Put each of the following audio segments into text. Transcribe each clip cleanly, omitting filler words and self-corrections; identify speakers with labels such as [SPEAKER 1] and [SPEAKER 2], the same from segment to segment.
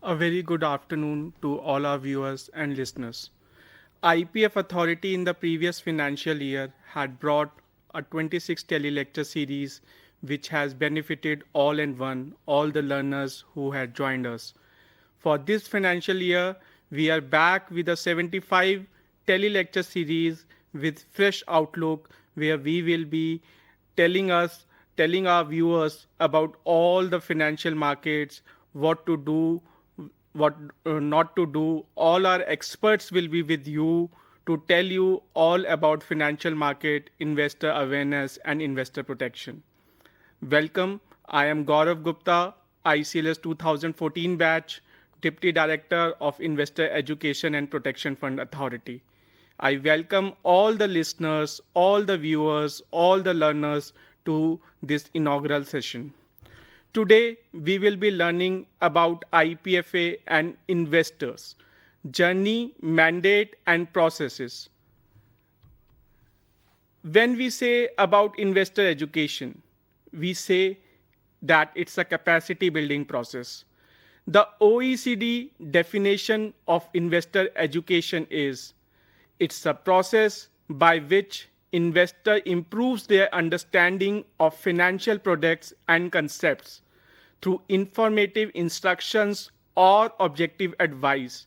[SPEAKER 1] A very good afternoon to all our viewers and listeners. IPF Authority in the previous financial year had brought a 26 tele-lecture series which has benefited all and one, all the learners who had joined us. For this financial year, we are back with a 75 tele-lecture series with fresh outlook where we will be telling us, telling our viewers about all the financial markets, what to do, what not to do. All our experts will be with you to tell you all about financial market, investor awareness, and investor protection. Welcome. I am Gaurav Gupta, ICLS 2014 batch, Deputy Director of Investor Education and Protection Fund Authority. I welcome all the listeners, all the viewers, all the learners to this inaugural session. Today, we will be learning about IEPFA and investors, journey, mandate, and processes. When we say about investor education, we say that it's a capacity building process. The OECD definition of investor education is it's a process by which investor improves their understanding of financial products and concepts through informative instructions or objective advice.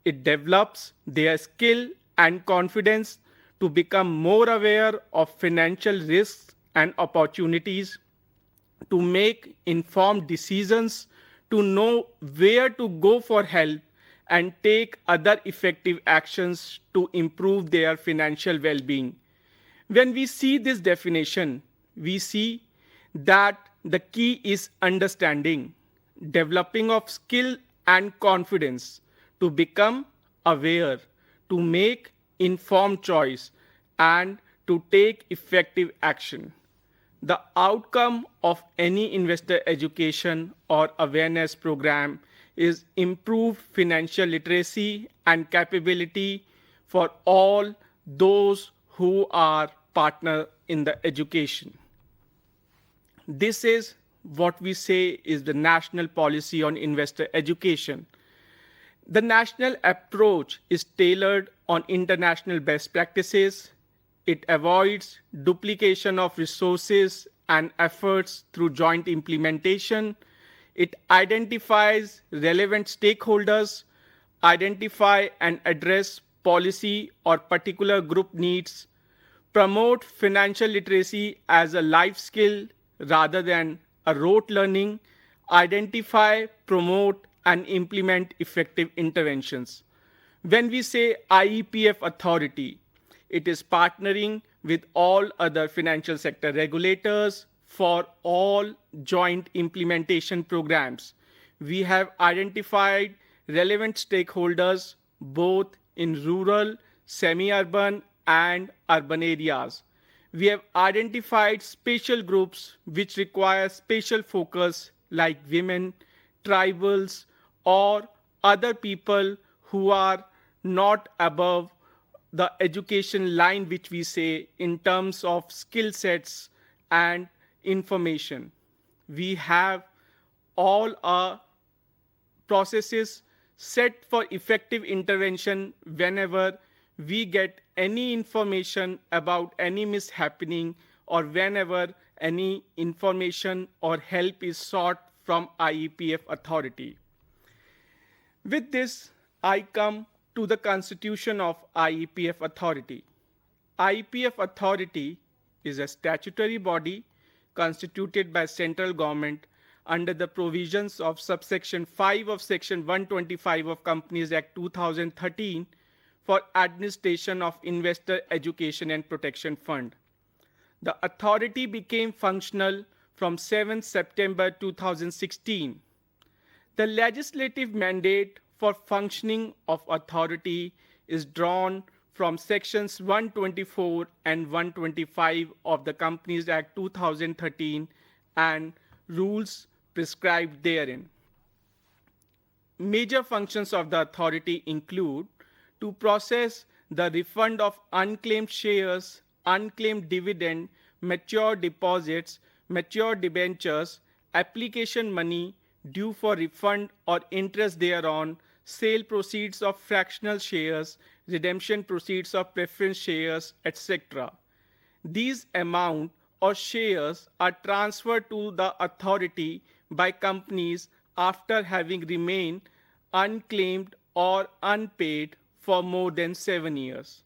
[SPEAKER 1] It develops their skill and confidence to become more aware of financial risks and opportunities, to make informed decisions, to know where to go for help, and take other effective actions to improve their financial well-being. When we see this definition, we see that the key is understanding, developing of skill and confidence to become aware, to make informed choice, and to take effective action. The outcome of any investor education or awareness program is improved financial literacy and capability for all those who are partner in the education. This is what we say is the national policy on investor education. The national approach is tailored on international best practices. It avoids duplication of resources and efforts through joint implementation. It identifies relevant stakeholders, identify and address policy or particular group needs, promote financial literacy as a life skill rather than a rote learning, identify, promote, and implement effective interventions. When we say IEPF authority, it is partnering with all other financial sector regulators for all joint implementation programs. We have identified relevant stakeholders both in rural, semi-urban, and urban areas. We have identified special groups which require special focus like women, tribals, or other people who are not above the education line, which we say in terms of skill sets and information. We have all our processes set for effective intervention whenever we get any information about any mishappening or whenever any information or help is sought from IEPF authority. With this, I come to the constitution of IEPF authority. IEPF authority is a statutory body constituted by central government under the provisions of subsection 5 of section 125 of Companies Act 2013 for administration of investor education and protection fund. The authority became functional from 7 September 2016. The legislative mandate for functioning of authority is drawn from sections 124 and 125 of the Companies Act 2013 and rules prescribed therein. Major functions of the authority include to process the refund of unclaimed shares, unclaimed dividend, mature deposits, mature debentures, application money, due for refund or interest thereon, sale proceeds of fractional shares, redemption proceeds of preference shares, etc. These amount or shares are transferred to the authority by companies after having remained unclaimed or unpaid for more than 7 years.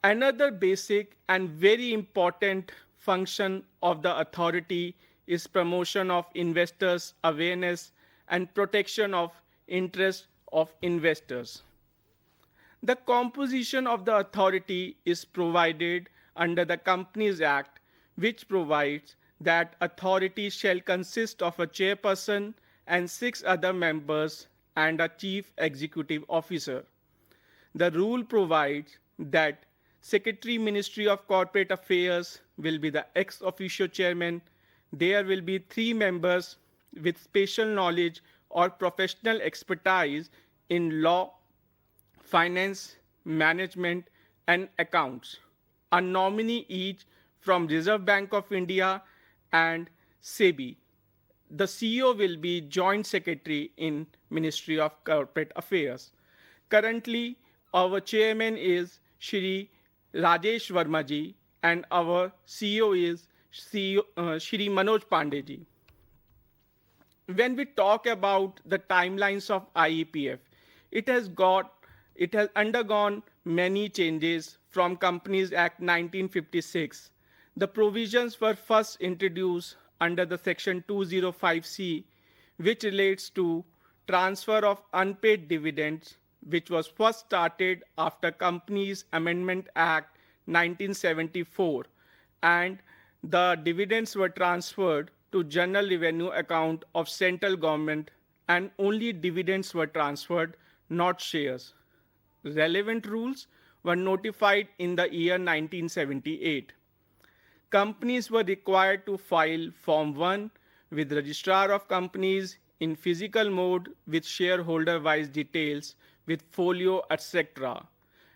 [SPEAKER 1] Another basic and very important function of the authority is promotion of investors' awareness and protection of interests of investors. The composition of the authority is provided under the Companies Act, which provides that authority shall consist of a chairperson and 6 other members and a chief executive officer. The rule provides that Secretary Ministry of Corporate Affairs will be the ex officio chairman. There will be 3 members with special knowledge or professional expertise in law, finance, management, and accounts. A nominee each from Reserve Bank of India and SEBI. The CEO will be Joint Secretary in Ministry of Corporate Affairs. Currently, our chairman is Shri Rajesh Verma and our CEO is Shri Manoj Pandey. When we talk about the timelines of IEPF, it has undergone many changes from Companies Act 1956. The provisions were first introduced under the Section 205C, which relates to transfer of unpaid dividends, which was first started after Companies Amendment Act 1974, and the dividends were transferred to general revenue account of central government, and only dividends were transferred, not shares. Relevant rules were notified in the year 1978. Companies were required to file Form 1 with Registrar of Companies in physical mode with shareholder-wise details, with folio, etc.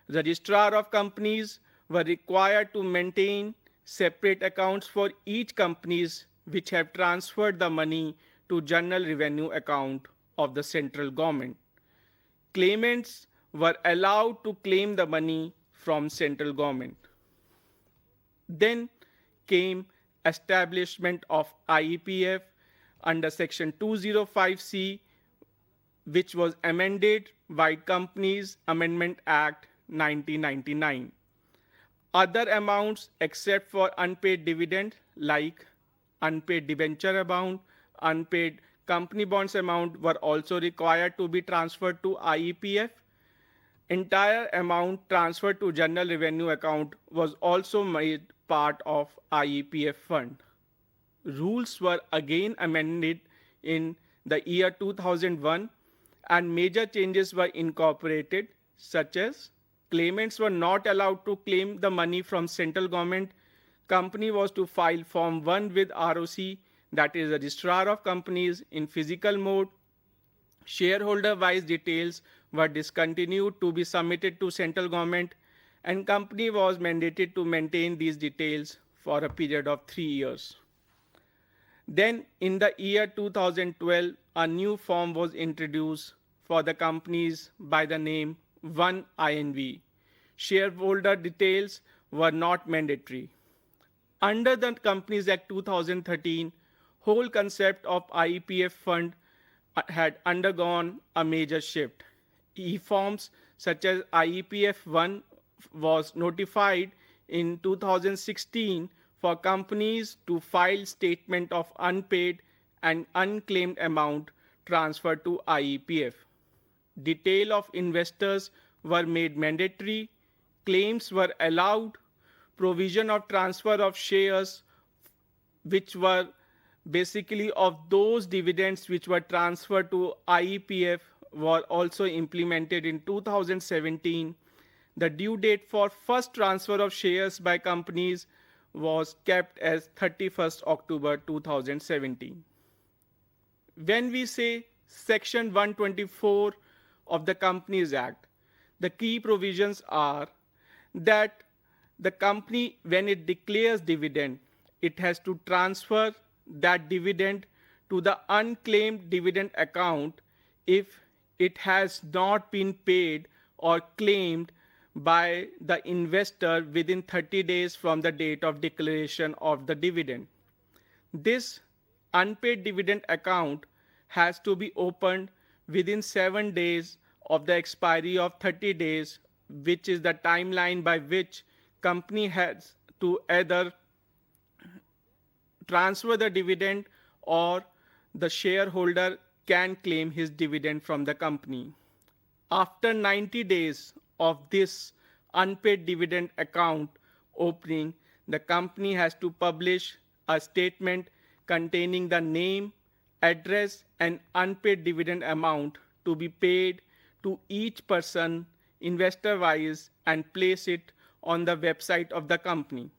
[SPEAKER 1] Registrar of Companies were required to maintain separate accounts for each companies which have transferred the money to general revenue account of the central government. Claimants were allowed to claim the money from central government. Then came establishment of IEPF under Section 205C, which was amended by Companies Amendment Act 1999. Other amounts except for unpaid dividend like unpaid debenture amount, unpaid company bonds amount were also required to be transferred to IEPF. Entire amount transferred to general revenue account was also made part of IEPF fund. Rules were again amended in the year 2001 and major changes were incorporated, such as claimants were not allowed to claim the money from central government. Company was to file Form 1 with ROC, that is Registrar of Companies, in physical mode. Shareholder-wise details were discontinued to be submitted to central government, and company was mandated to maintain these details for a period of 3 years. Then in the year 2012, a new form was introduced for the companies by the name 1INV. Shareholder details were not mandatory. Under the Companies Act 2013, whole concept of IEPF fund had undergone a major shift. E-forms such as IEPF 1 was notified in 2016 for companies to file statement of unpaid and unclaimed amount transferred to IEPF. Detail of investors were made mandatory, claims were allowed, provision of transfer of shares which were basically of those dividends which were transferred to IEPF were also implemented in 2017. The due date for first transfer of shares by companies was kept as 31st October 2017. When we say Section 124 of the Companies Act, the key provisions are that the company, when it declares dividend, it has to transfer that dividend to the unclaimed dividend account if it has not been paid or claimed by the investor within 30 days from the date of declaration of the dividend. This unpaid dividend account has to be opened within 7 days of the expiry of 30 days, which is the timeline by which company has to either transfer the dividend or the shareholder can claim his dividend from the company. After 90 days of this unpaid dividend account opening, the company has to publish a statement containing the name, address, and unpaid dividend amount to be paid to each person investor-wise and place it on the website of the company.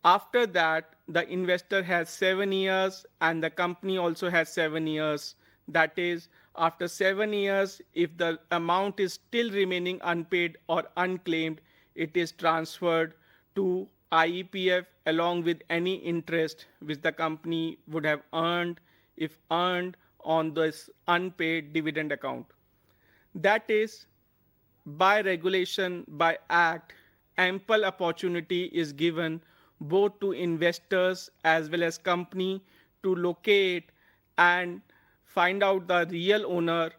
[SPEAKER 1] After that, the investor has 7 years and the company also has 7 years. That is, after 7 years, if the amount is still remaining unpaid or unclaimed, it is transferred to IEPF along with any interest which the company would have earned if earned on this unpaid dividend account. That is, by regulation, by act, ample opportunity is given both to investors as well as company to locate and find out the real owner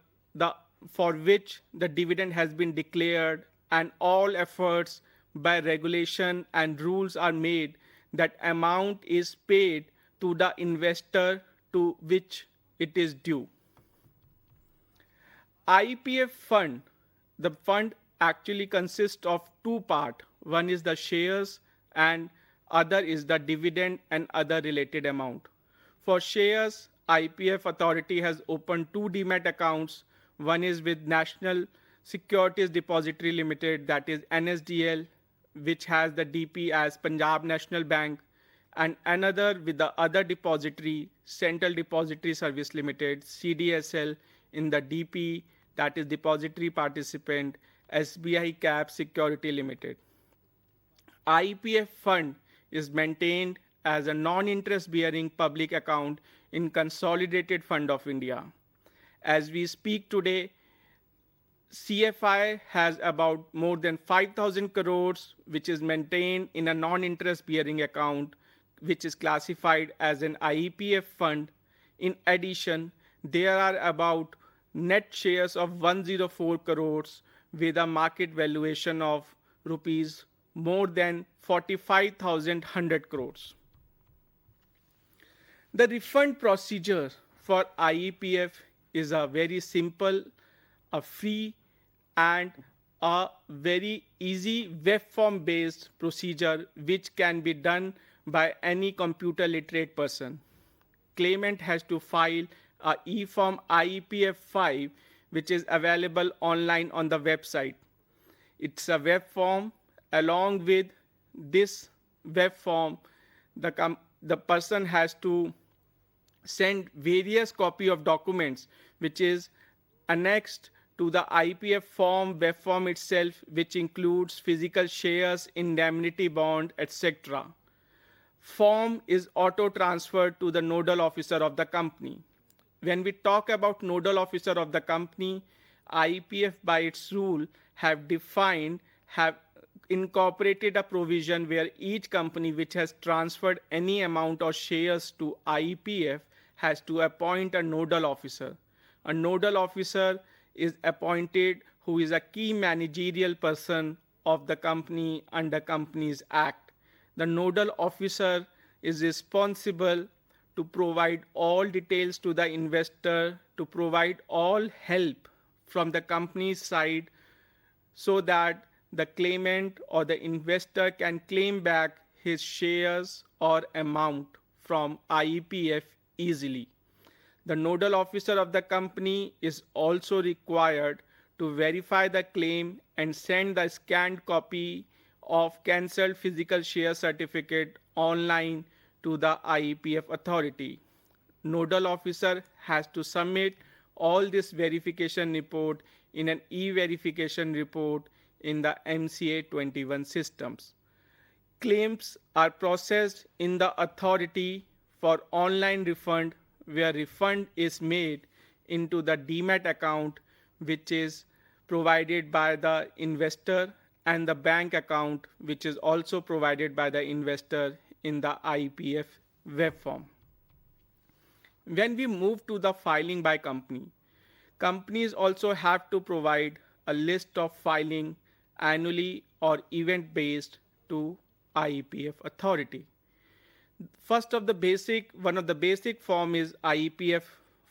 [SPEAKER 1] for which the dividend has been declared, and all efforts by regulation and rules are made that amount is paid to the investor to which it is due. IEPF fund, the fund actually consists of two parts. One is the shares and other is the dividend and other related amount. For shares, IEPF authority has opened 2 demat accounts. One is with National Securities Depository Limited, that is NSDL, which has the DP as Punjab National Bank, and another with the other depository, Central Depository Service Limited, CDSL, in the DP, that is Depository Participant, SBI Cap Security Limited. IEPF fund is maintained as a non-interest bearing public account in Consolidated Fund of India. As we speak today, CFI has about more than 5,000 crores which is maintained in a non-interest bearing account which is classified as an IEPF fund. In addition, there are about net shares of 104 crores with a market valuation of rupees more than 45,100 crores. The refund procedure for IEPF is a very simple, a free, and a very easy web form based procedure which can be done by any computer literate person. Claimant has to file a e-form IEPF 5 which is available online on the website. It's a web form. Along with this web form, the person has to send various copy of documents which is annexed to the IEPF form, web form itself, which includes physical shares, indemnity bond, etc. Form is auto-transferred to the nodal officer of the company. When we talk about nodal officer of the company, IEPF by its rule have incorporated a provision where each company which has transferred any amount of shares to IEPF has to appoint a nodal officer. A nodal officer is appointed who is a key managerial person of the company under Companies Act. The nodal officer is responsible to provide all details to the investor, to provide all help from the company's side so that the claimant or the investor can claim back his shares or amount from IEPF easily. The nodal officer of the company is also required to verify the claim and send the scanned copy of cancelled physical share certificate online to the IEPF authority. Nodal officer has to submit all this verification report in an e-verification report in the MCA 21 systems. Claims are processed in the authority for online refund where refund is made into the demat account which is provided by the investor, and the bank account which is also provided by the investor in the IEPF web form. When we move to the filing by company, companies also have to provide a list of filing annually or event based to IEPF authority. One of the basic form is IEPF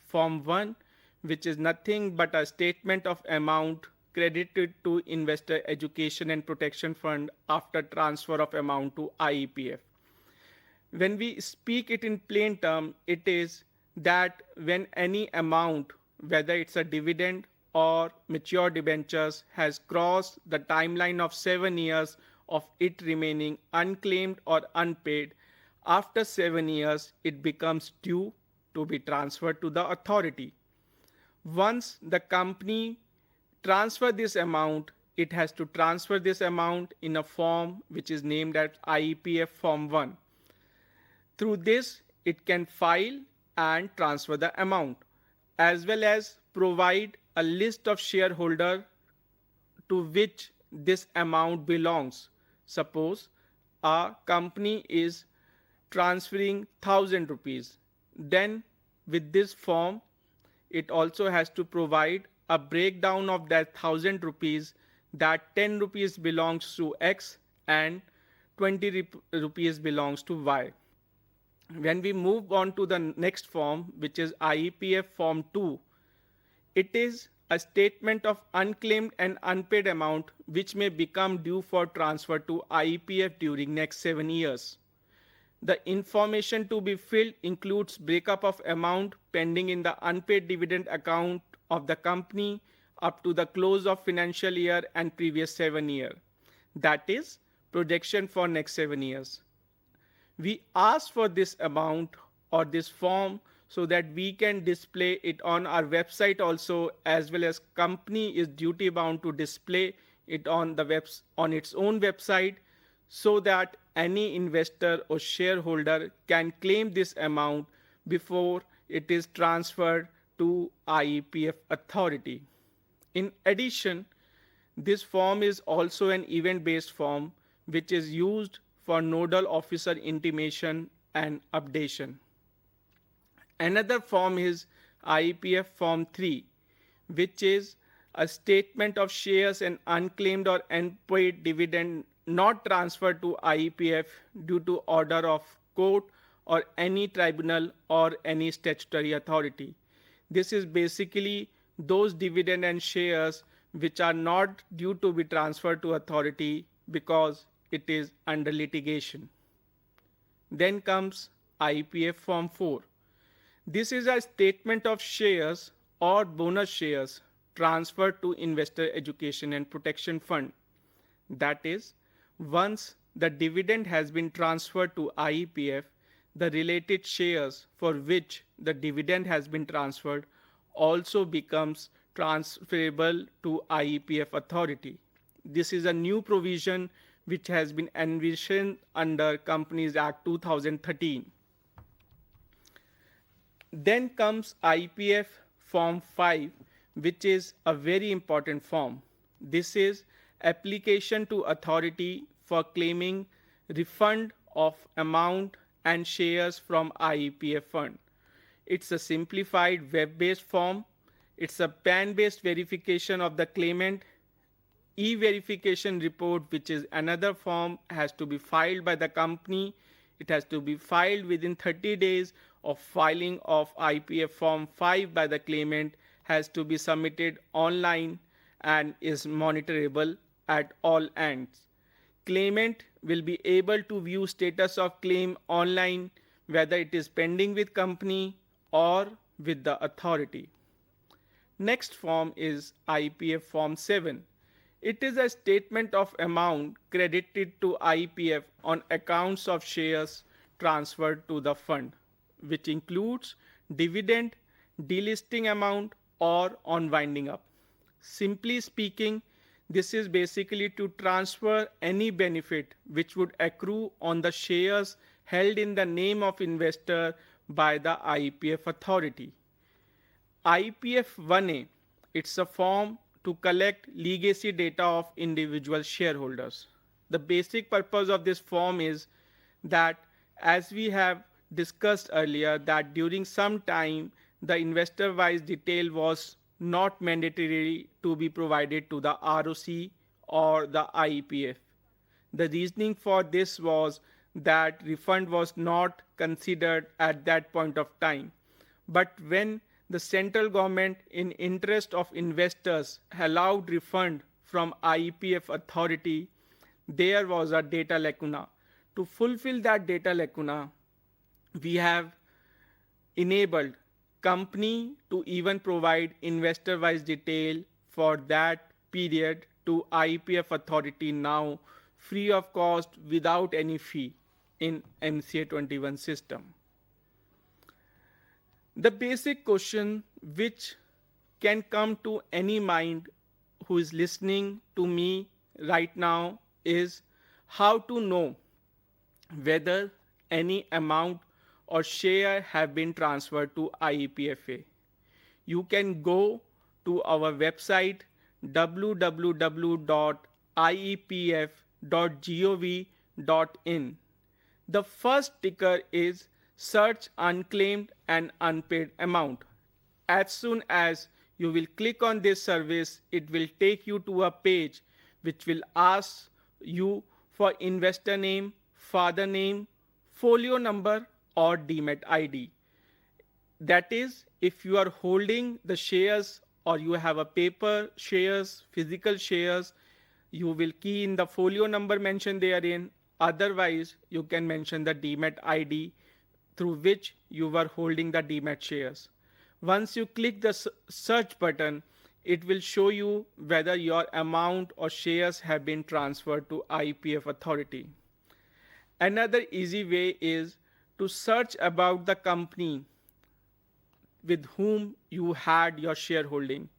[SPEAKER 1] Form 1, which is nothing but a statement of amount credited to Investor Education and Protection Fund after transfer of amount to IEPF. When we speak it in plain term, it is that when any amount, whether it's a dividend or mature debentures, has crossed the timeline of 7 years of it remaining unclaimed or unpaid, after 7 years it becomes due to be transferred to the authority. Once the company transfer this amount, it has to transfer this amount in a form which is named as IEPF Form 1. Through this, it can file and transfer the amount, as well as provide a list of shareholder to which this amount belongs. Suppose a company is transferring 1,000 rupees. Then with this form, it also has to provide a breakdown of that 1,000 rupees, that 10 rupees belongs to X and 20 rupees belongs to Y. When we move on to the next form, which is IEPF Form 2, it is a statement of unclaimed and unpaid amount which may become due for transfer to IEPF during next 7 years. The information to be filled includes breakup of amount pending in the unpaid dividend account of the company up to the close of financial year and previous 7 years. That is projection for next 7 years. We ask for this amount or this form so that we can display it on our website also, as well as company is duty bound to display it on its own website, so that any investor or shareholder can claim this amount before it is transferred to IEPF authority. In addition, this form is also an event-based form which is used for nodal officer intimation and updation. Another form is IEPF Form 3, which is a statement of shares and unclaimed or unpaid dividend not transferred to IEPF due to order of court or any tribunal or any statutory authority. This is basically those dividend and shares which are not due to be transferred to authority because it is under litigation. Then comes IEPF Form 4. This is a statement of shares or bonus shares transferred to Investor Education and Protection Fund. That is, once the dividend has been transferred to IEPF, the related shares for which the dividend has been transferred also becomes transferable to IEPF authority. This is a new provision which has been envisioned under Companies Act 2013. Then comes IEPF Form 5, which is a very important form. This is application to authority for claiming refund of amount and shares from IEPF fund. It's a simplified web-based form. It's a PAN-based verification of the claimant. E-verification report, which is another form, has to be filed by the company. It has to be filed within 30 days of filing of IEPF Form 5 by the claimant, has to be submitted online and is monitorable at all ends. Claimant will be able to view status of claim online, whether it is pending with company or with the authority. Next form is IEPF Form 7. It is a statement of amount credited to IEPF on accounts of shares transferred to the fund, which includes dividend, delisting amount, or on winding up. Simply speaking, this is basically to transfer any benefit which would accrue on the shares held in the name of investor by the IEPF authority. IEPF 1A, it's a form to collect legacy data of individual shareholders. The basic purpose of this form is that, as we have discussed earlier, that during some time the investor-wise detail was not mandatory to be provided to the ROC or the IEPF. The reasoning for this was that refund was not considered at that point of time. But when the central government, in interest of investors, allowed refund from IEPF authority, there was a data lacuna. To fulfill that data lacuna, we have enabled company to even provide investor-wise detail for that period to IEPF authority now, free of cost, without any fee in MCA 21 system. The basic question which can come to any mind who is listening to me right now is how to know whether any amount or share have been transferred to IEPFA. You can go to our website www.iepf.gov.in. The first ticker is search unclaimed and unpaid amount. As soon as you will click on this service, it will take you to a page which will ask you for investor name, father name, folio number or demat ID. That is, if you are holding the shares or you have a paper shares, physical shares, you will key in the folio number mentioned therein. Otherwise, you can mention the demat ID through which you were holding the demat shares. Once you click the search button, it will show you whether your amount or shares have been transferred to IEPF authority. Another easy way is to search about the company with whom you had your shareholding.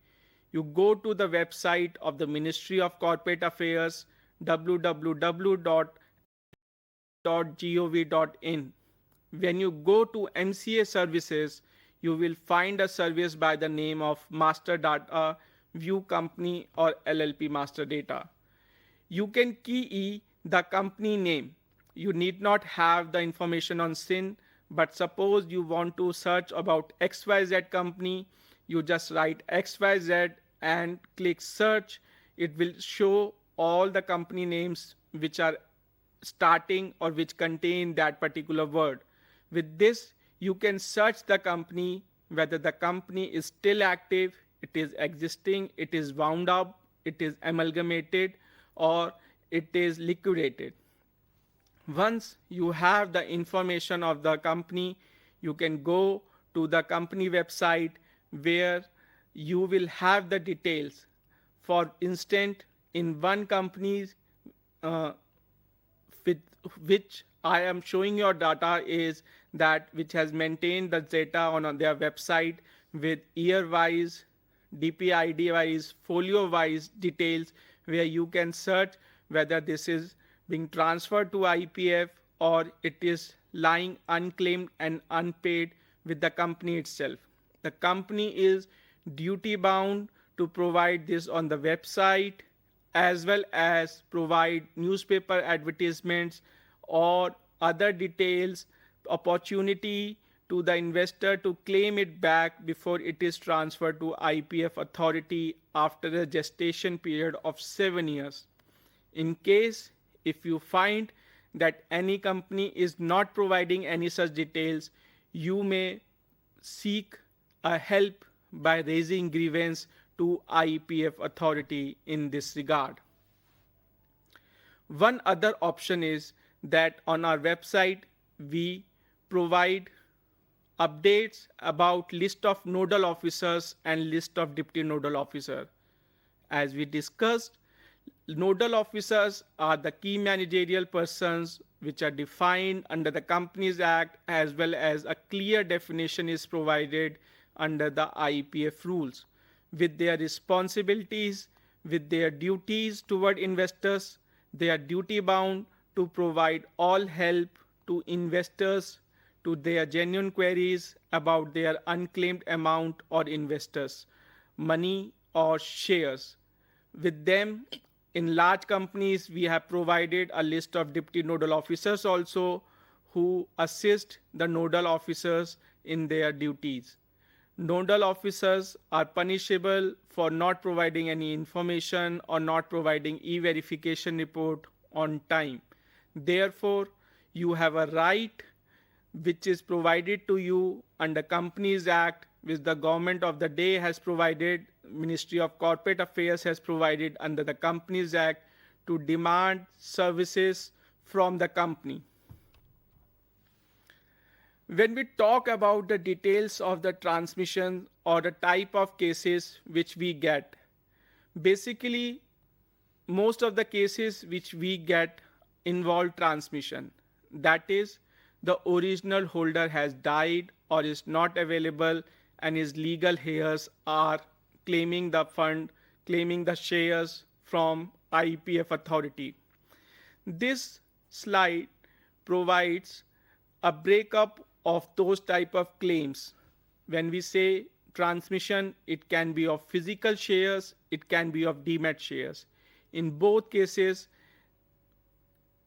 [SPEAKER 1] You go to the website of the Ministry of Corporate Affairs, www.gov.in. When you go to MCA services, you will find a service by the name of Master Data View Company or LLP Master Data. You can key the company name. You need not have the information on SIN, but suppose you want to search about XYZ company, you just write XYZ and click search. It will show all the company names which are starting or which contain that particular word. With this, you can search the company, whether the company is still active, it is existing, it is wound up, it is amalgamated, or it is liquidated. Once you have the information of the company, you can go to the company website where you will have the details. For instance, in one company with which I am showing your data is that which has maintained the data on their website with year-wise, DPID-wise, folio-wise details, where you can search whether this is being transferred to IEPF or it is lying unclaimed and unpaid with the company itself. The company is duty bound to provide this on the website as well as provide newspaper advertisements or other details, opportunity to the investor to claim it back before it is transferred to IEPF authority after a gestation period of 7 years. In case if you find that any company is not providing any such details, you may seek a help by raising grievance to IEPF authority in this regard. One other option is that on our website we provide updates about list of nodal officers and list of deputy nodal officers. As we discussed, nodal officers are the key managerial persons which are defined under the Companies Act, as well as a clear definition is provided under the IEPF rules, with their responsibilities, with their duties toward investors. They are duty bound to provide all help to investors to their genuine queries about their unclaimed amount or investors, money or shares. With them, in large companies, we have provided a list of deputy nodal officers also who assist the nodal officers in their duties. Nodal officers are punishable for not providing any information or not providing e-verification report on time. Therefore, you have a right which is provided to you under Companies Act, which the government of the day has provided, Ministry of Corporate Affairs has provided under the Companies Act to demand services from the company. When we talk about the details of the transmission or the type of cases which we get, basically most of the cases which we get involve transmission. That is, the original holder has died or is not available and his legal heirs are claiming the fund, claiming the shares from IEPF authority. This slide provides a breakup of those type of claims. When we say transmission, it can be of physical shares, it can be of demat shares. In both cases,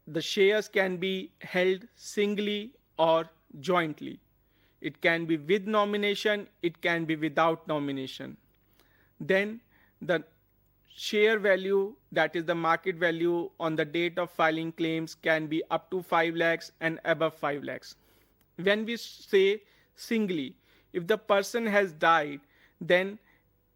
[SPEAKER 1] the shares can be held singly or jointly. It can be with nomination, it can be without nomination. Then the share value, that is the market value on the date of filing claims, can be up to 5 lakhs and above 5 lakhs. When we say singly, if the person has died, then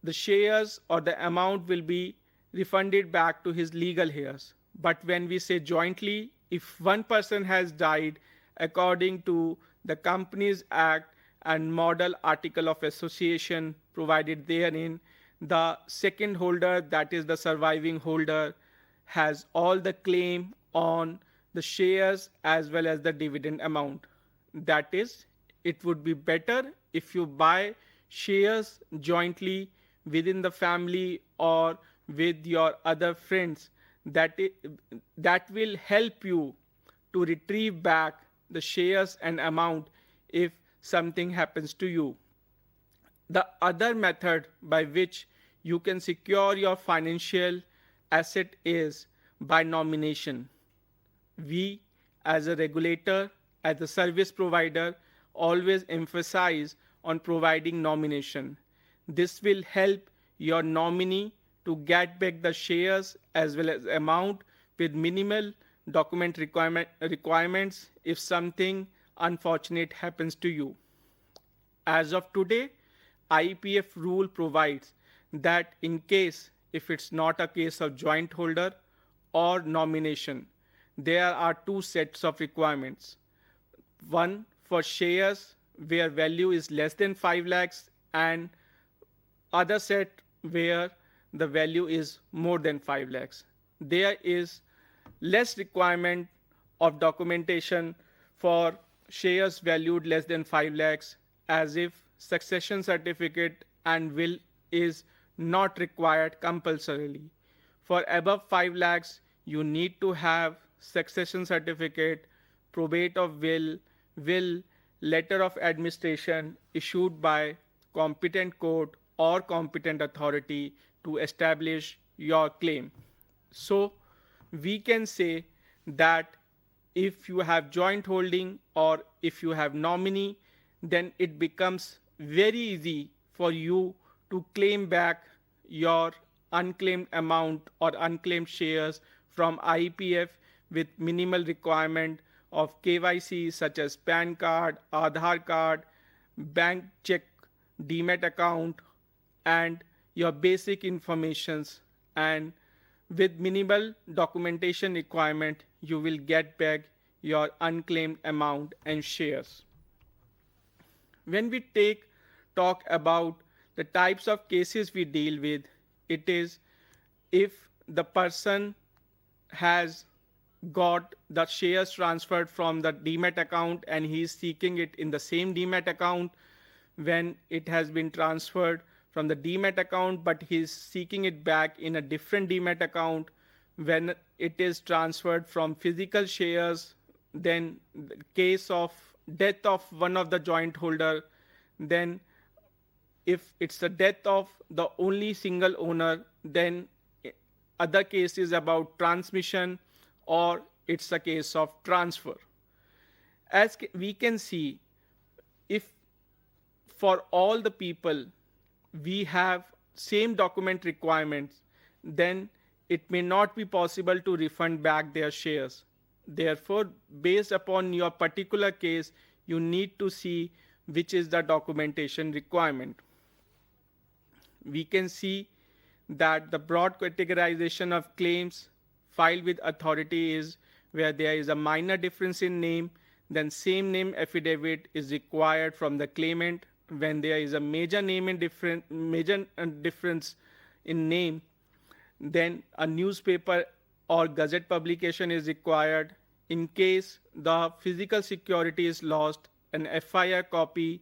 [SPEAKER 1] the shares or the amount will be refunded back to his legal heirs. But when we say jointly, if one person has died, according to the Companies Act and Model Article of Association provided therein, the second holder, that is the surviving holder, has all the claim on the shares as well as the dividend amount. That is, it would be better if you buy shares jointly within the family or with your other friends. That will help you to retrieve back the shares and amount if something happens to you. The other method by which you can secure your financial asset is by nomination. We, as a regulator, as a service provider, always emphasize on providing nomination. This will help your nominee to get back the shares as well as amount with minimal document requirements if something unfortunate happens to you. As of today, IEPF rule provides that in case if it's not a case of joint holder or nomination, there are two sets of requirements. One for shares where value is less than 5 lakhs and other set where the value is more than 5 lakhs. There is less requirement of documentation for shares valued less than 5 lakhs, as if succession certificate and will is not required compulsorily. For above 5 lakhs, you need to have succession certificate, probate of will, letter of administration issued by competent court or competent authority to establish your claim. So we can say that if you have joint holding or if you have nominee, then it becomes very easy for you to claim back your unclaimed amount or unclaimed shares from IEPF with minimal requirement of KYC such as PAN card, Aadhaar card, bank check, demat account, and your basic informations, and with minimal documentation requirement, you will get back your unclaimed amount and shares. When we talk about the types of cases we deal with, it is if the person has got the shares transferred from the demat account and he is seeking it in the same demat account, when it has been transferred from the demat account but he is seeking it back in a different demat account, when it is transferred from physical shares, then the case of death of one of the joint holder, then if it's the death of the only single owner, then other case is about transmission or it's a case of transfer. As we can see, if for all the people we have same document requirements, then it may not be possible to refund back their shares. Therefore, based upon your particular case, you need to see which is the documentation requirement. We can see that the broad categorization of claims filed with authority is where there is a minor difference in name, then same name affidavit is required from the claimant. When there is a major difference in name, then a newspaper or gazette publication is required. In case the physical security is lost, an FIR copy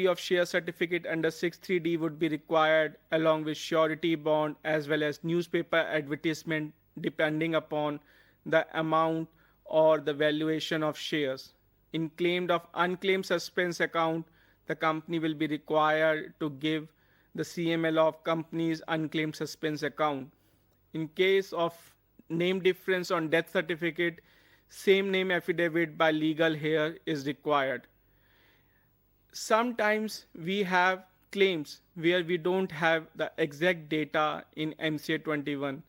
[SPEAKER 1] of share certificate under 63D would be required along with surety bond as well as newspaper advertisement depending upon the amount or the valuation of shares. In claimed of unclaimed suspense account, the company will be required to give the CML of company's unclaimed suspense account. In case of name difference on death certificate, same name affidavit by legal heir is required. Sometimes we have claims where we don't have the exact data in MCA 21.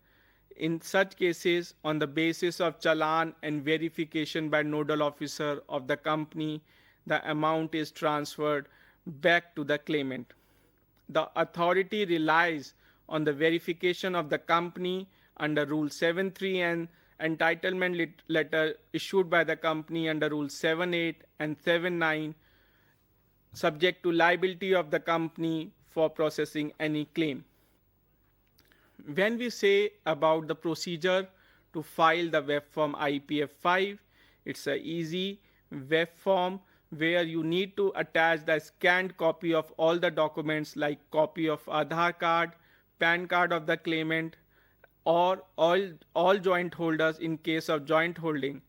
[SPEAKER 1] In such cases, on the basis of challan and verification by nodal officer of the company, the amount is transferred back to the claimant. The authority relies on the verification of the company under Rule 7.3 and entitlement letter issued by the company under Rule 7.8 and 7.9, subject to liability of the company for processing any claim. When we say about the procedure to file the web form IEPF 5, it's an easy web form where you need to attach the scanned copy of all the documents like copy of Aadhaar card, PAN card of the claimant, or all joint holders in case of joint holding.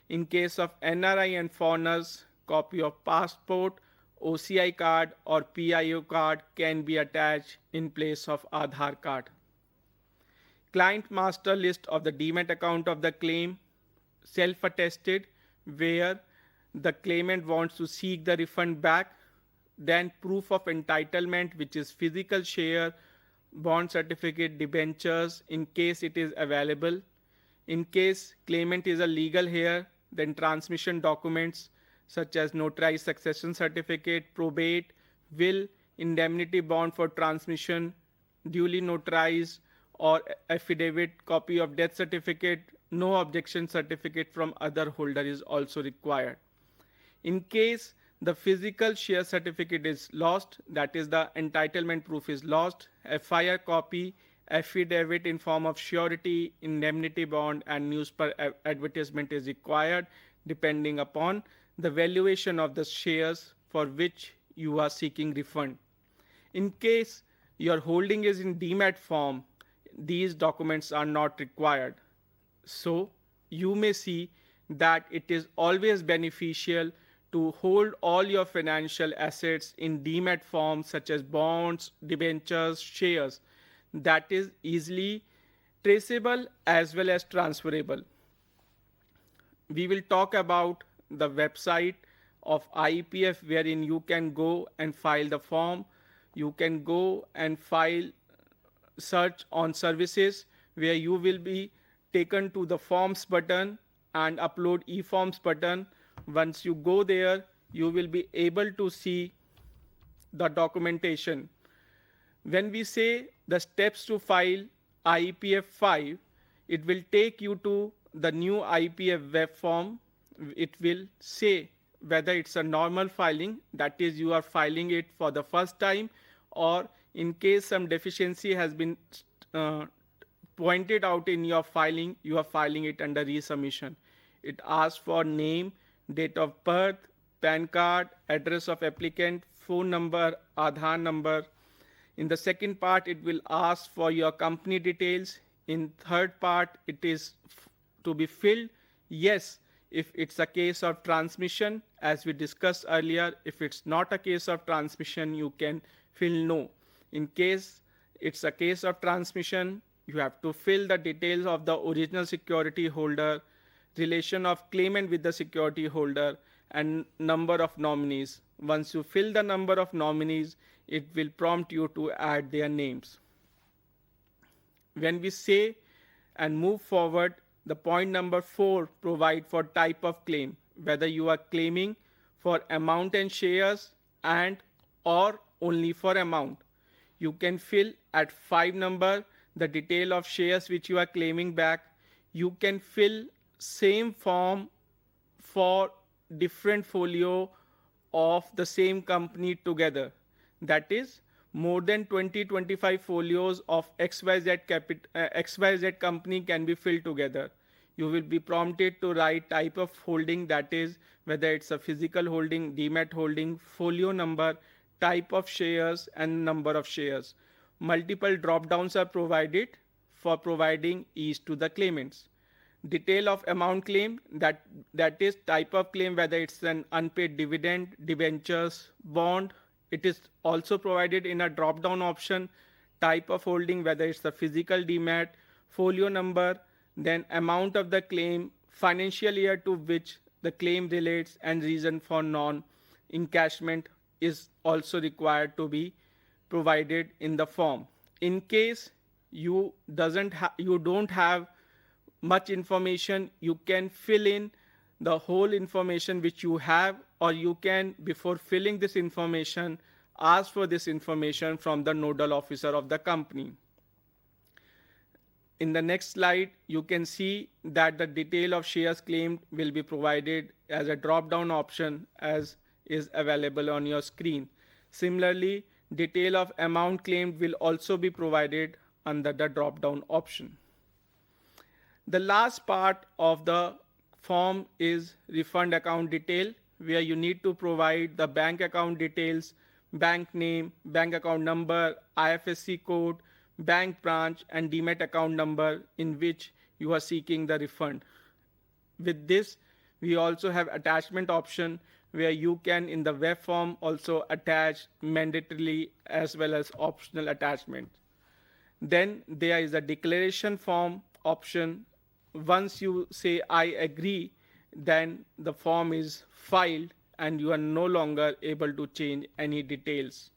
[SPEAKER 1] In case of NRI and foreigners, copy of passport, OCI card or PIO card can be attached in place of Aadhaar card. Client master list of the demat account of the claim, self-attested, where the claimant wants to seek the refund back, then proof of entitlement, which is physical share, bond certificate, debentures in case it is available. In case claimant is a legal heir, then transmission documents such as notarized succession certificate, probate, will, indemnity bond for transmission, duly notarized or affidavit, copy of death certificate, no objection certificate from other holder is also required. In case the physical share certificate is lost, that is the entitlement proof is lost, FIR copy, affidavit in form of surety, indemnity bond and newspaper advertisement is required depending upon the valuation of the shares for which you are seeking refund. In case your holding is in demat form, these documents are not required. So you may see that it is always beneficial to hold all your financial assets in demat form such as bonds, debentures, shares, that is easily traceable as well as transferable. We will talk about the website of IEPF wherein you can go and file the form. You can go and search on services where you will be taken to the forms button and upload e-forms button. Once you go there, you will be able to see the documentation. When we say the steps to file IEPF 5, it will take you to the new IEPF web form. It will say whether it's a normal filing, that is you are filing it for the first time, or in case some deficiency has been pointed out in your filing, you are filing it under resubmission. It asks for name, date of birth, PAN card, address of applicant, phone number, Aadhaar number. In the second part, it will ask for your company details. In third part, it is to be filled yes If it's a case of transmission, as we discussed earlier, if it's not a case of transmission, you can fill no. In case it's a case of transmission, you have to fill the details of the original security holder, relation of claimant with the security holder, and number of nominees. Once you fill the number of nominees, it will prompt you to add their names. When we say and move forward, the point number 4 provide for type of claim, whether you are claiming for amount and shares and or only for amount. You can fill at 5 number the detail of shares which you are claiming back. You can fill same form for different folio of the same company together. That is, more than 20-25 folios of XYZ company can be filled together. You will be prompted to write type of holding, that is whether it's a physical holding, demat holding, folio number, type of shares and number of shares. Multiple drop downs are provided for providing each to the claimants. Detail of amount claimed, that is type of claim, whether it's an unpaid dividend, debentures, bond. It is also provided in a drop down option. Type of holding, whether it's the physical demat, folio number, then amount of the claim, financial year to which the claim relates, and reason for non-encashment is also required to be provided in the form. In case you don't have much information, you can fill in the whole information which you have, or you can, before filling this information, ask for this information from the nodal officer of the company. In the next slide, you can see that the detail of shares claimed will be provided as a drop-down option as is available on your screen. Similarly, detail of amount claimed will also be provided under the drop-down option. The last part of the form is refund account detail, where you need to provide the bank account details, bank name, bank account number, IFSC code, bank branch, and demat account number in which you are seeking the refund. With this, we also have attachment option, where you can in the web form also attach mandatorily as well as optional attachment. Then there is a declaration form option. Once you say I agree, then the form is filed and you are no longer able to change any details.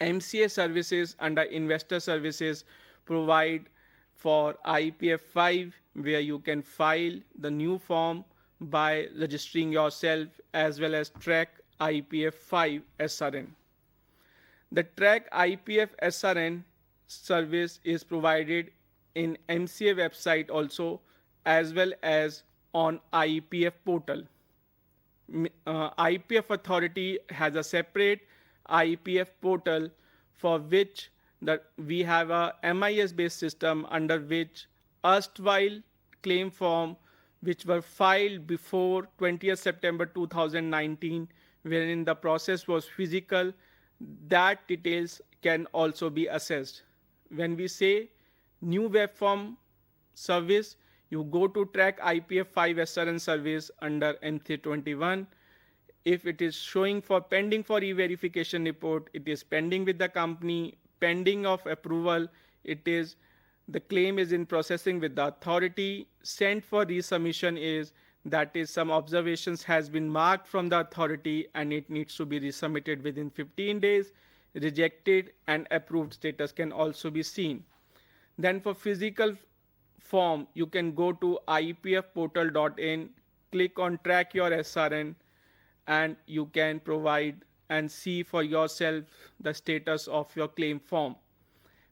[SPEAKER 1] MCA services under investor services provide for IEPF 5, where you can file the new form by registering yourself as well as track IEPF 5 SRN. The track IEPF SRN service is provided in MCA website also, as well as on IEPF portal. IEPF authority has a separate IEPF portal for which we have a MIS based system under which erstwhile claim form which were filed before 20th September 2019, wherein the process was physical, that details can also be assessed. When we say new web form service, you go to track IEPF 5 SRN service under M321. If it is showing for pending for e-verification report, it is pending with the company. Pending of approval, it is the claim is in processing with the authority. Sent for resubmission is, that is, some observations has been marked from the authority and it needs to be resubmitted within 15 days. Rejected and approved status can also be seen. Then for physical form, you can go to iepfportal.in, click on track your SRN, and you can provide and see for yourself the status of your claim form.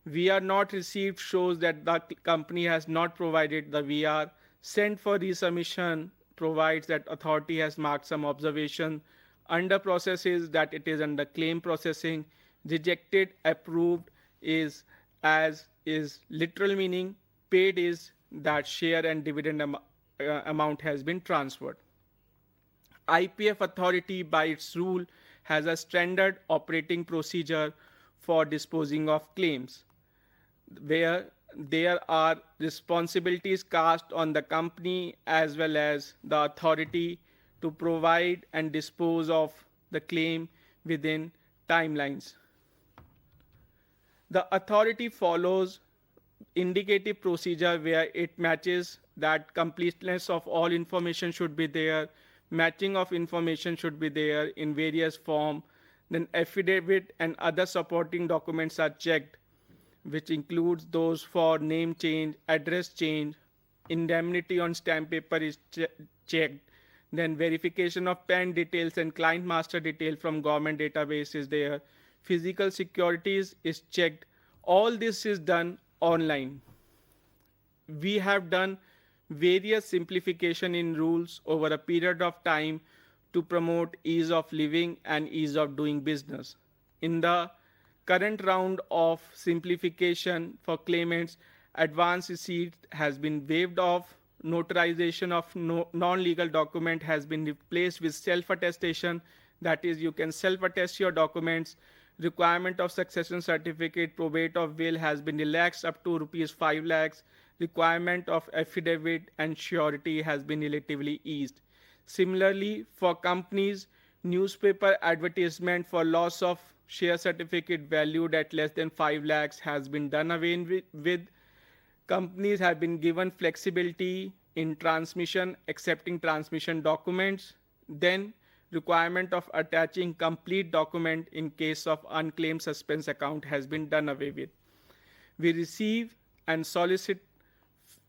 [SPEAKER 1] VR not received shows that the company has not provided the VR. Sent for resubmission provides that authority has marked some observation. Under process is that it is under claim processing. Rejected, approved is as is literal meaning. Paid is that share and dividend amount has been transferred. IEPF authority by its rule has a standard operating procedure for disposing of claims, where there are responsibilities cast on the company as well as the authority to provide and dispose of the claim within timelines. The authority follows indicative procedure where it matches that completeness of all information should be there, matching of information should be there in various form, then affidavit and other supporting documents are checked, which includes those for name change, address change, indemnity on stamp paper is checked, then verification of pen details and client master detail from government database is there, physical securities is checked. All this is done online. We have done various simplification in rules over a period of time to promote ease of living and ease of doing business. In the current round of simplification for claimants, advance receipt has been waived off, notarization of non-legal document has been replaced with self-attestation, that is you can self-attest your documents, requirement of succession certificate, probate of will has been relaxed up to rupees 5 lakhs, requirement of affidavit and surety has been relatively eased. Similarly, for companies, newspaper advertisement for loss of share certificate valued at less than 5 lakhs has been done away with. Companies have been given flexibility in transmission, accepting transmission documents. Then requirement of attaching complete document in case of unclaimed suspense account has been done away with. We receive and solicit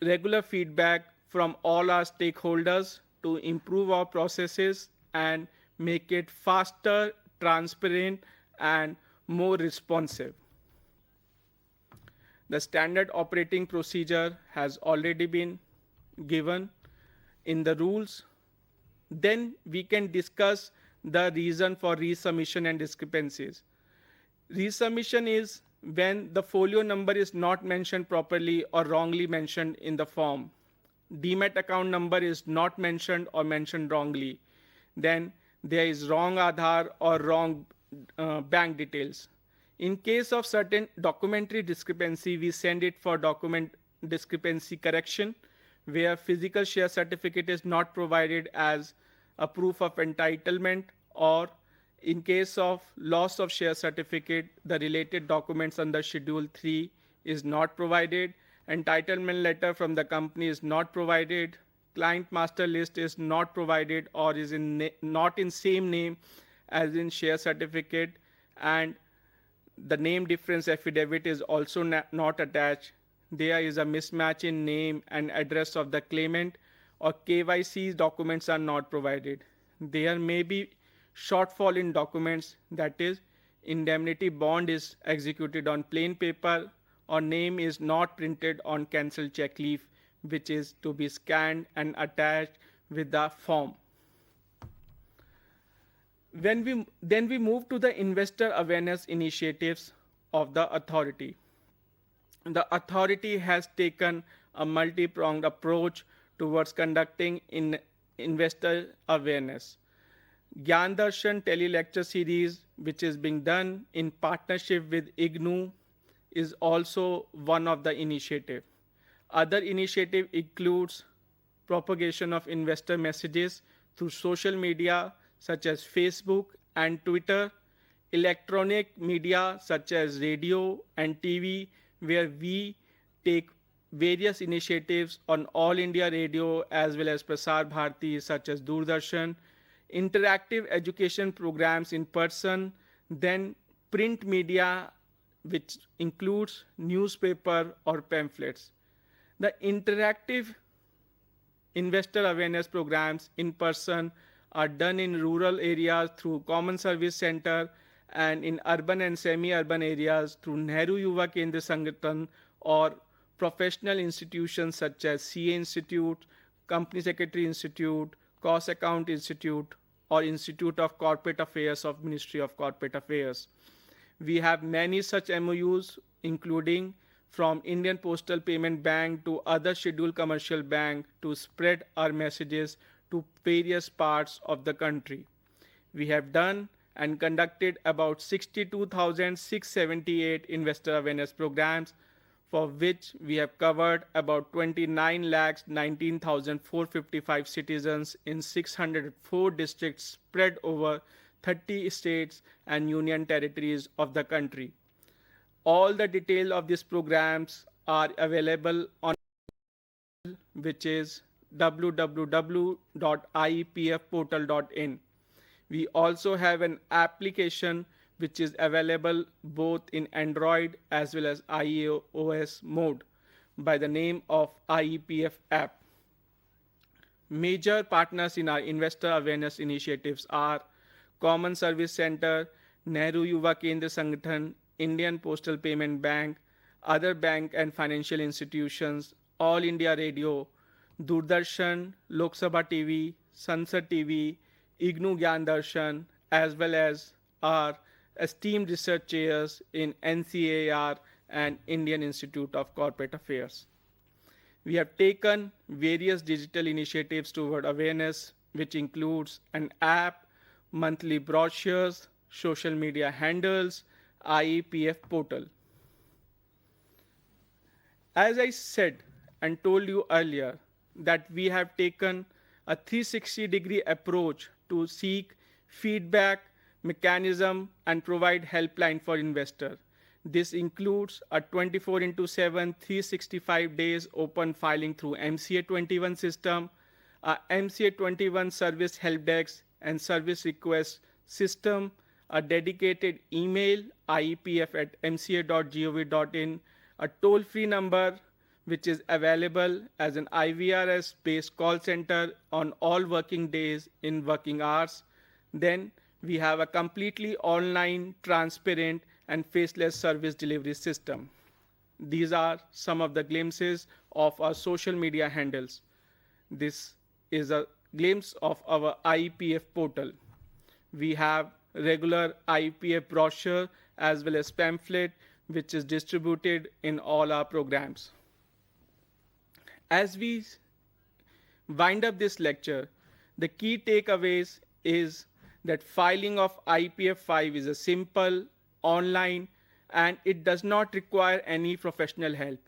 [SPEAKER 1] regular feedback from all our stakeholders to improve our processes and make it faster, transparent, and more responsive. The standard operating procedure has already been given in the rules. Then we can discuss the reason for resubmission and discrepancies. Resubmission is when the folio number is not mentioned properly or wrongly mentioned in the form. Demat account number is not mentioned or mentioned wrongly. Then there is wrong Aadhaar or wrong bank details. In case of certain documentary discrepancy, we send it for document discrepancy correction, where physical share certificate is not provided as a proof of entitlement, or in case of loss of share certificate, the related documents under Schedule 3 is not provided, entitlement letter from the company is not provided, client master list is not provided or is not in same name as in share certificate, and the name difference affidavit is also not attached. There is a mismatch in name and address of the claimant, or KYC documents are not provided. There may be shortfall in documents, that is, indemnity bond is executed on plain paper or name is not printed on cancelled check leaf, which is to be scanned and attached with the form. Then we move to the investor awareness initiatives of the authority. The authority has taken a multi-pronged approach towards conducting investor awareness. Gyan Darshan Tele lecture series, which is being done in partnership with IGNU, is also one of the initiative. Other initiative includes propagation of investor messages through social media such as Facebook and Twitter, electronic media such as radio and TV, where we take various initiatives on All India Radio as well as Prasar Bharati such as Doordarshan, interactive education programs in person, then print media which includes newspaper or pamphlets. The interactive investor awareness programs in person are done in rural areas through Common Service Center and in urban and semi-urban areas through Nehru Yuva Kendra Sangathan or professional institutions such as CA Institute, Company Secretary Institute, Cost Account Institute, or Institute of Corporate Affairs of Ministry of Corporate Affairs. We have many such MOUs, including from Indian Postal Payment Bank to other scheduled commercial bank, to spread our messages to various parts of the country. We have done and conducted about 62,678 investor awareness programs for which we have covered about 29,19,455 citizens in 604 districts spread over 30 states and union territories of the country. All the details of these programs are available on, which is www.iepfportal.in. We also have an application which is available both in Android as well as iOS mode by the name of IEPF app. Major partners in our investor awareness initiatives are Common Service Center, Nehru Yuva Kendra Sangathan, Indian Postal Payment Bank, other bank and financial institutions, All India Radio, Darshan, Lok Sabha TV, Sansad TV, Gyan Darshan, as well as our esteemed research chairs in NCAR and Indian Institute of Corporate Affairs. We have taken various digital initiatives toward awareness, which includes an app, monthly brochures, social media handles, IEPF portal. As I said and told you earlier, that we have taken a 360-degree approach to seek feedback, mechanism, and provide helpline for investor. This includes a 24/7, 365 days open filing through MCA 21 system, a MCA 21 service help desk and service request system, a dedicated email, iepf@mca.gov.in, a toll-free number which is available as an IVRS-based call center on all working days in working hours. Then we have a completely online, transparent, and faceless service delivery system. These are some of the glimpses of our social media handles. This is a glimpse of our IEPF portal. We have regular IEPF brochure as well as pamphlet, which is distributed in all our programs. As we wind up this lecture, the key takeaways is that filing of IEPF 5 is a simple, online, and it does not require any professional help.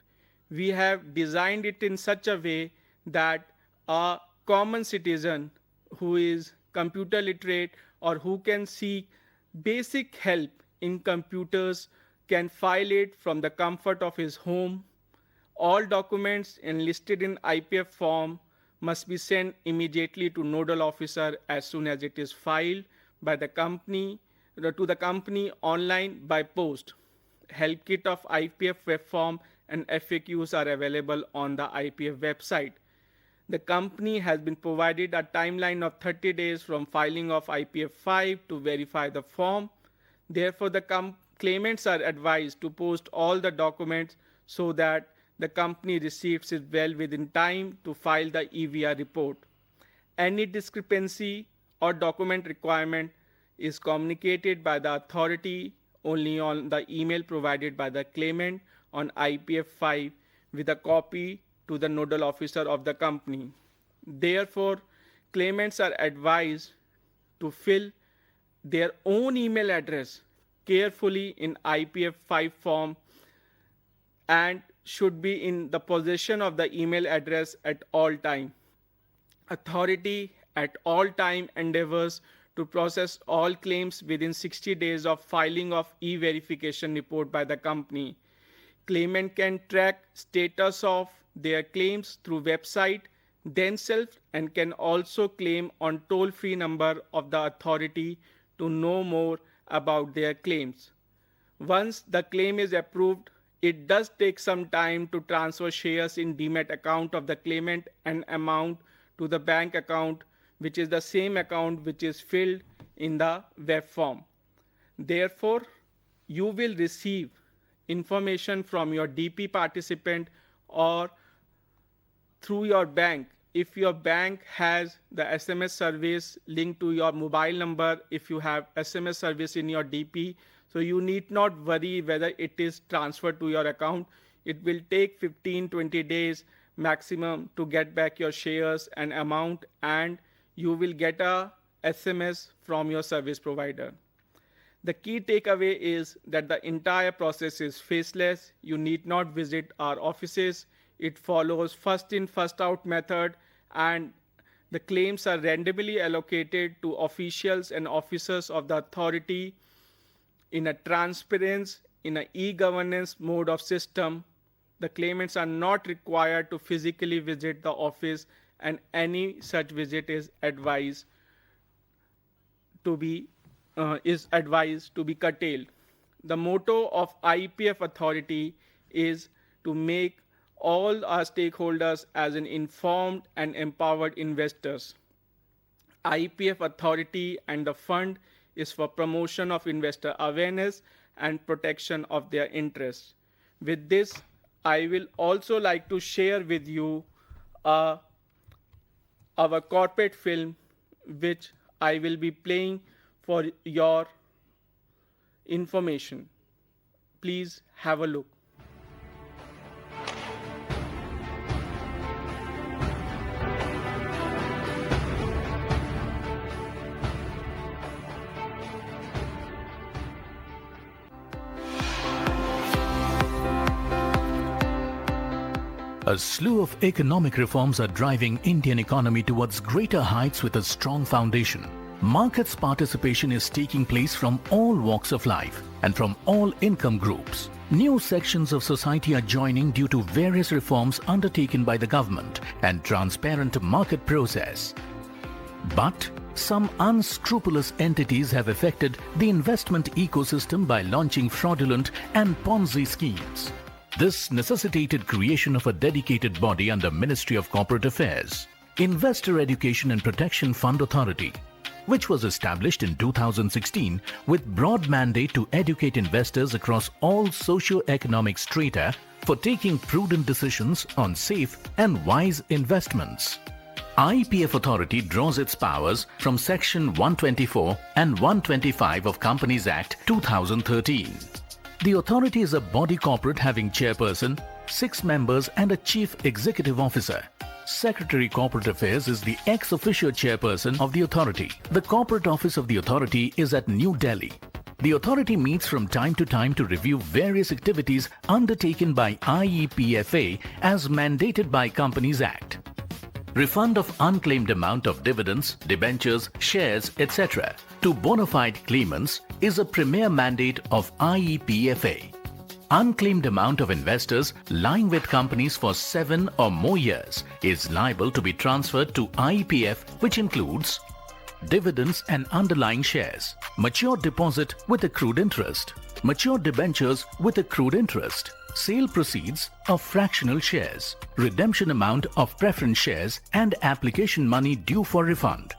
[SPEAKER 1] We have designed it in such a way that a common citizen who is computer literate or who can seek basic help in computers can file it from the comfort of his home. All documents enlisted in IPF form must be sent immediately to nodal officer as soon as it is filed by the company to the company online by post. Help kit of IPF web form and FAQs are available on the IPF website. The company has been provided a timeline of 30 days from filing of IPF 5 to verify the form. Therefore, the claimants are advised to post all the documents so that the company receives it well within time to file the EVR report. Any discrepancy or document requirement is communicated by the authority only on the email provided by the claimant on IPF 5 with a copy to the nodal officer of the company. Therefore, claimants are advised to fill their own email address carefully in IPF 5 form and should be in the possession of the email address at all time. Authority at all time endeavors to process all claims within 60 days of filing of e-verification report by the company. Claimant can track status of their claims through website themselves and can also claim on toll-free number of the authority to know more about their claims. Once the claim is approved, it does take some time to transfer shares in demat account of the claimant and amount to the bank account, which is the same account which is filled in the web form. Therefore, you will receive information from your DP participant or through your bank. If your bank has the SMS service linked to your mobile number, if you have SMS service in your DP, so you need not worry whether it is transferred to your account. It will take 15-20 days maximum to get back your shares and amount, and you will get a SMS from your service provider. The key takeaway is that the entire process is faceless. You need not visit our offices. It follows first in, first out method, and the claims are randomly allocated to officials and officers of the authority in a transparent, in an e-governance mode of system. The claimants are not required to physically visit the office, and any such visit is advised to be curtailed. The motto of IEPF authority is to make all our stakeholders as an informed and empowered investors. IEPF authority and the fund is for promotion of investor awareness and protection of their interests. With this, I will also like to share with you our corporate film, which I will be playing for your information. Please have a look.
[SPEAKER 2] A slew of economic reforms are driving Indian economy towards greater heights with a strong foundation. Markets participation is taking place from all walks of life and from all income groups. New sections of society are joining due to various reforms undertaken by the government and transparent market process. But some unscrupulous entities have affected the investment ecosystem by launching fraudulent and Ponzi schemes. This necessitated creation of a dedicated body under Ministry of Corporate Affairs, Investor Education and Protection Fund Authority, which was established in 2016 with broad mandate to educate investors across all socio-economic strata for taking prudent decisions on safe and wise investments. IEPF authority draws its powers from Section 124 and 125 of Companies Act 2013. The authority is a body corporate having chairperson, 6 members and a chief executive officer. Secretary Corporate Affairs is the ex officio chairperson of the authority. The corporate office of the authority is at New Delhi. The authority meets from time to time to review various activities undertaken by IEPFA as mandated by Companies Act. Refund of unclaimed amount of dividends, debentures, shares, etc. to bona fide claimants is a premier mandate of IEPFA. Unclaimed amount of investors lying with companies for 7 or more years is liable to be transferred to IEPF, which includes dividends and underlying shares, mature deposit with accrued interest, mature debentures with accrued interest, sale proceeds of fractional shares, redemption amount of preference shares and application money due for refund.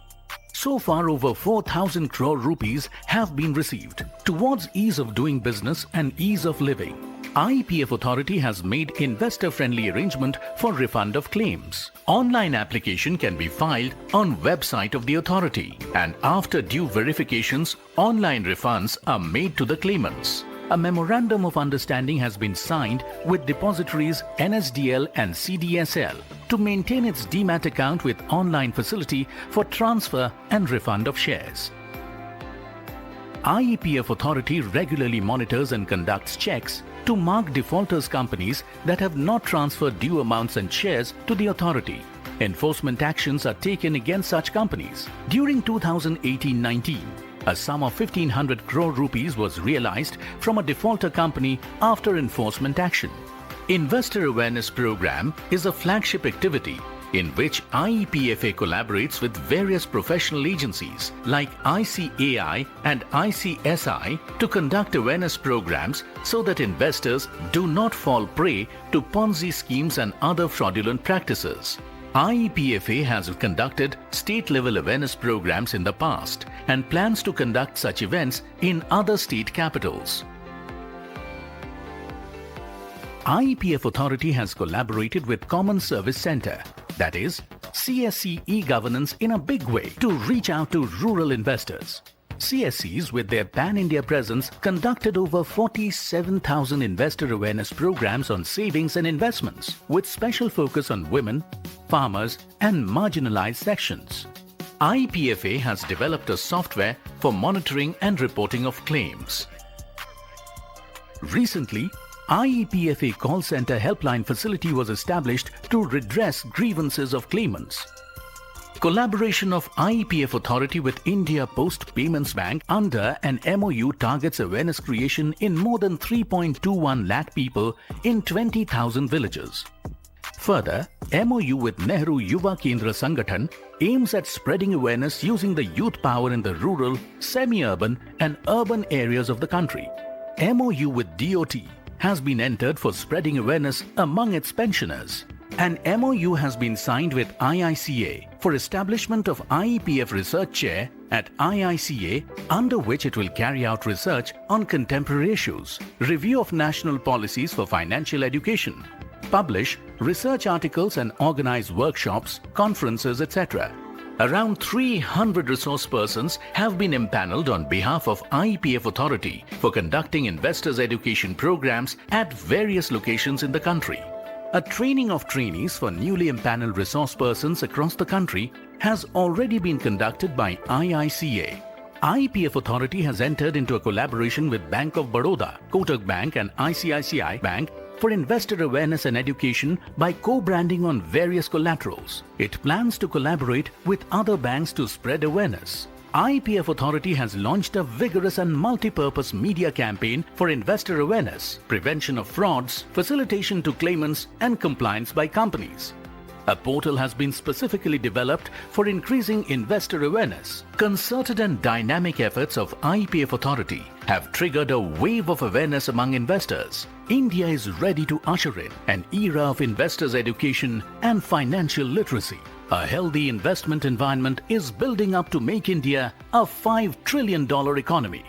[SPEAKER 2] So far, over 4,000 crore rupees have been received towards ease of doing business and ease of living. IEPF authority has made investor-friendly arrangement for refund of claims. Online application can be filed on website of the authority, and after due verifications, online refunds are made to the claimants. A memorandum of understanding has been signed with depositories NSDL and CDSL to maintain its demat account with online facility for transfer and refund of shares. IEPF authority regularly monitors and conducts checks to mark defaulters companies that have not transferred due amounts and shares to the authority. Enforcement actions are taken against such companies. During 2018-19, a sum of 1,500 crore rupees was realized from a defaulter company after enforcement action. Investor Awareness Program is a flagship activity in which IEPFA collaborates with various professional agencies like ICAI and ICSI to conduct awareness programs so that investors do not fall prey to Ponzi schemes and other fraudulent practices. IEPFA has conducted state-level awareness programs in the past and plans to conduct such events in other state capitals. IEPF authority has collaborated with Common Service Center, that is, CSC e-governance in a big way to reach out to rural investors. CSCs with their pan-India presence conducted over 47,000 investor awareness programs on savings and investments with special focus on women, farmers and marginalized sections. IEPFA has developed a software for monitoring and reporting of claims. Recently, IEPFA call center helpline facility was established to redress grievances of claimants. Collaboration of IEPF Authority with India Post Payments Bank under an MOU targets awareness creation in more than 3.21 lakh people in 20,000 villages. Further, MOU with Nehru Yuva Kendra Sangathan aims at spreading awareness using the youth power in the rural, semi-urban and urban areas of the country. MOU with DOT has been entered for spreading awareness among its pensioners. An MOU has been signed with IICA for establishment of IEPF Research Chair at IICA, under which it will carry out research on contemporary issues, review of national policies for financial education, publish research articles and organize workshops, conferences, etc. Around 300 resource persons have been impaneled on behalf of IEPF Authority for conducting investors' education programs at various locations in the country. A training of trainees for newly impaneled resource persons across the country has already been conducted by IICA. IEPF Authority has entered into a collaboration with Bank of Baroda, Kotak Bank and ICICI Bank for investor awareness and education by co-branding on various collaterals. It plans to collaborate with other banks to spread awareness. IEPF Authority has launched a vigorous and multi-purpose media campaign for investor awareness, prevention of frauds, facilitation to claimants and compliance by companies. A portal has been specifically developed for increasing investor awareness. Concerted and dynamic efforts of IEPF Authority have triggered a wave of awareness among investors. India is ready to usher in an era of investors' education and financial literacy. A healthy investment environment is building up to make India a $5 trillion economy.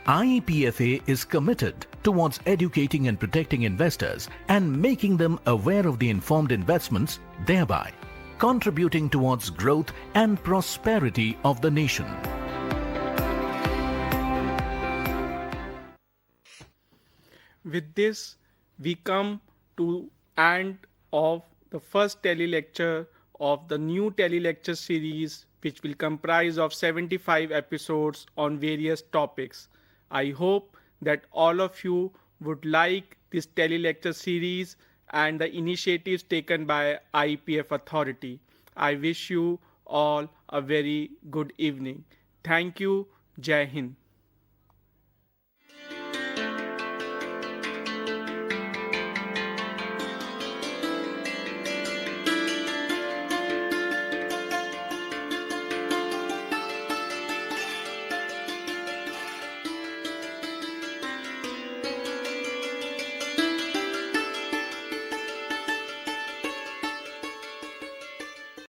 [SPEAKER 2] IEPFA is committed towards educating and protecting investors and making them aware of the informed investments, thereby contributing towards growth and prosperity of the nation.
[SPEAKER 1] With this, we come to end of the first tele-lecture of the new tele-lecture series, which will comprise of 75 episodes on various topics. I hope that all of you would like this tele-lecture series and the initiatives taken by IEPF Authority. I wish you all a very good evening. Thank you. Jai Hind.